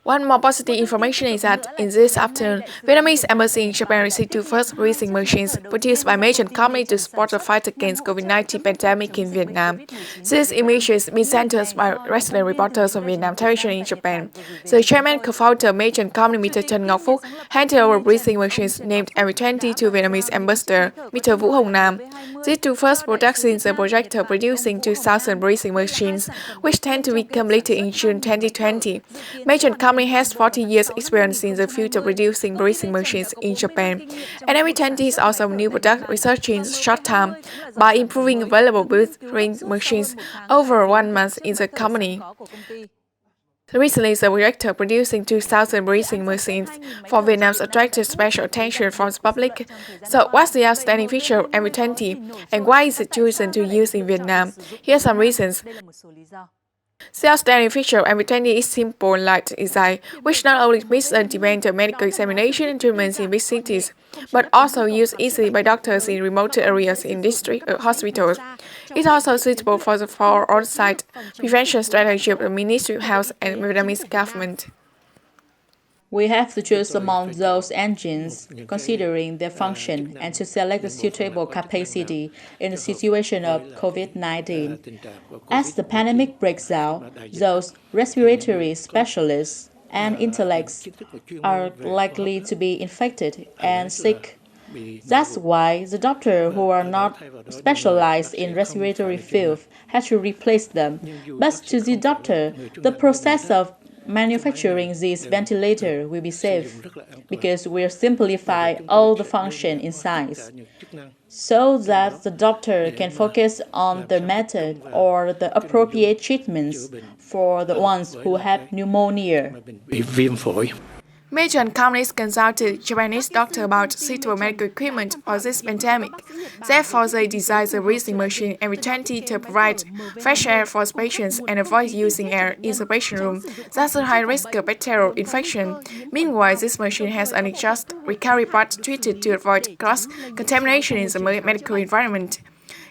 One more positive information is that in this afternoon, Vietnamese embassy in Japan received two first breathing machines produced by major company to support the fight against COVID-19 pandemic in Vietnam. These images have been sent to us by resident reporters of Vietnam television in Japan. The chairman co-founder major company Mr. Trần Ngọc Phúc handed over breathing machines named MV20 to Vietnamese ambassador Mr. Vũ Hồng Nam. These two first products in the project are producing 2,000 breathing machines, which tend to be completed in June 2020. Major company has 40 years experience in the field of producing breathing machines in Japan, and MV20 is also a new product researched in short time by improving available breathing machines over 1 month in the company. Recently, the project producing 2,000 breathing machines for Vietnam attracted special attention from the public. So, what's the outstanding feature of MV20 and why is it chosen to use in Vietnam? Here are some reasons. The outstanding feature of MV20 is simple and light design, which not only meets the demand of medical examination and treatments in big cities, but also used easily by doctors in remote areas in district hospitals. It's also suitable for the on-site prevention strategy of the Ministry of Health and Vietnamese government. We have to choose among those engines, considering their function, and to select a suitable capacity in the situation of COVID-19. As the pandemic breaks out, those respiratory specialists and intellects are likely to be infected and sick. That's why the doctors who are not specialized in respiratory field have to replace them. But to the doctor, the process of manufacturing this ventilator will be safe because we'll simplify all the function inside so that the doctor can focus on the method or the appropriate treatments for the ones who have pneumonia. Major companies consulted Japanese doctors about suitable medical equipment for this pandemic. Therefore, they designed the breathing machine MV20 to provide fresh air for patients and avoid using air in the patient room. That's a high risk of bacterial infection. Meanwhile, this machine has an adjust recovery part treated to avoid cross-contamination in the medical environment.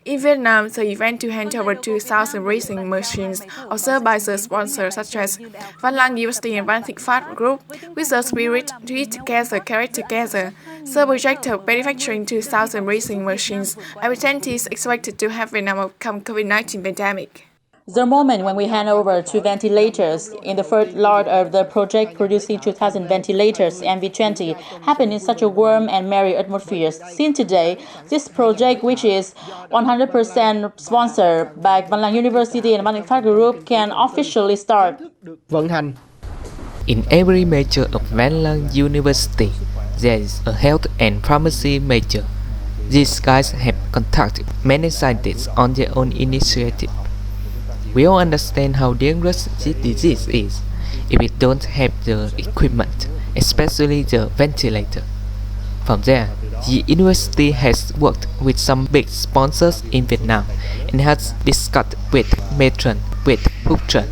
In Vietnam, the event to hand over 2,000 breathing machines observed by the sponsors such as Văn Lang University and Van Thịnh Phát Group, with the spirit to eat together, carry together. The project of manufacturing 2,000 breathing machines MV20 is expected to have Vietnam overcome COVID-19 pandemic. The moment when we hand over two ventilators in the first lot of the project producing 2,000 ventilators MV20 happened in such a warm and merry atmosphere. Since today, this project, which is 100% sponsored by Văn Lang University and Van Thịnh Phát Group, can officially start. In every major of Van Lang University, there is a health and pharmacy major. These guys have contacted many scientists on their own initiative. We all understand how dangerous this disease is if we don't have the equipment, especially the ventilator. From there, the university has worked with some big sponsors in Vietnam and has discussed with Metron, with Phúc Trần,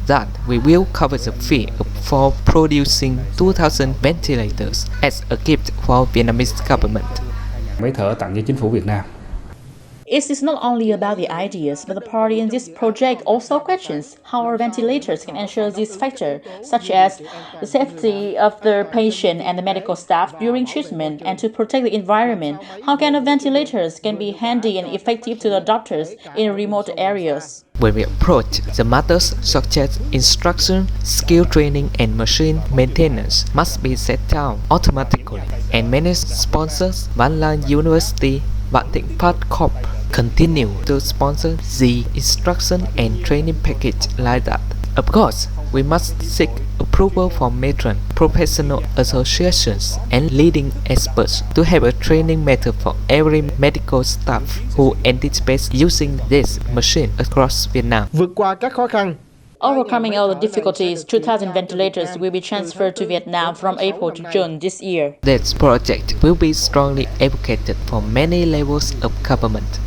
that we will cover the fee for producing 2,000 ventilators as a gift for Vietnamese government. Máy thở tặng cho chính phủ Việt Nam. It is not only about the ideas, but the party in this project also questions how our ventilators can ensure these factors, such as the safety of the patient and the medical staff during treatment, and to protect the environment. How can the ventilators can be handy and effective to the doctors in remote areas? When we approach the matters such as instruction, skill training and machine maintenance must be set down automatically, and many sponsors, Văn Lang University, Van Thịnh Phát Corp, continue to sponsor the instruction and training package like that. Of course, we must seek approval from matron, professional associations and leading experts to have a training method for every medical staff who anticipates using this machine across Vietnam. Vượt qua các khó khăn, Overcoming all the difficulties, 2,000 ventilators will be transferred to Vietnam from April to June this year. This project will be strongly advocated for many levels of government.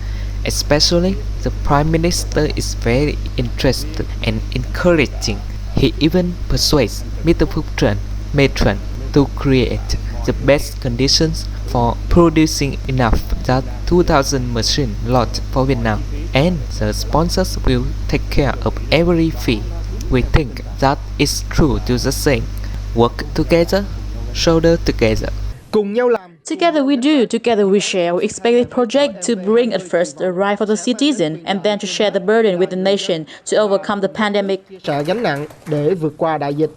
Especially, the Prime Minister is very interested and encouraging. He even persuades Mr. Phúc Trần, Metron, to create the best conditions for producing enough that 2,000 machine lot for Vietnam, and the sponsors will take care of every fee. We think that it's true to the saying, work together, shoulder together. Cùng nhau làm. Together we do, together we share. We expect this project to bring at first a right for the citizen and then to share the burden with the nation to overcome the pandemic. Sẽ gánh nặng để vượt qua đại dịch.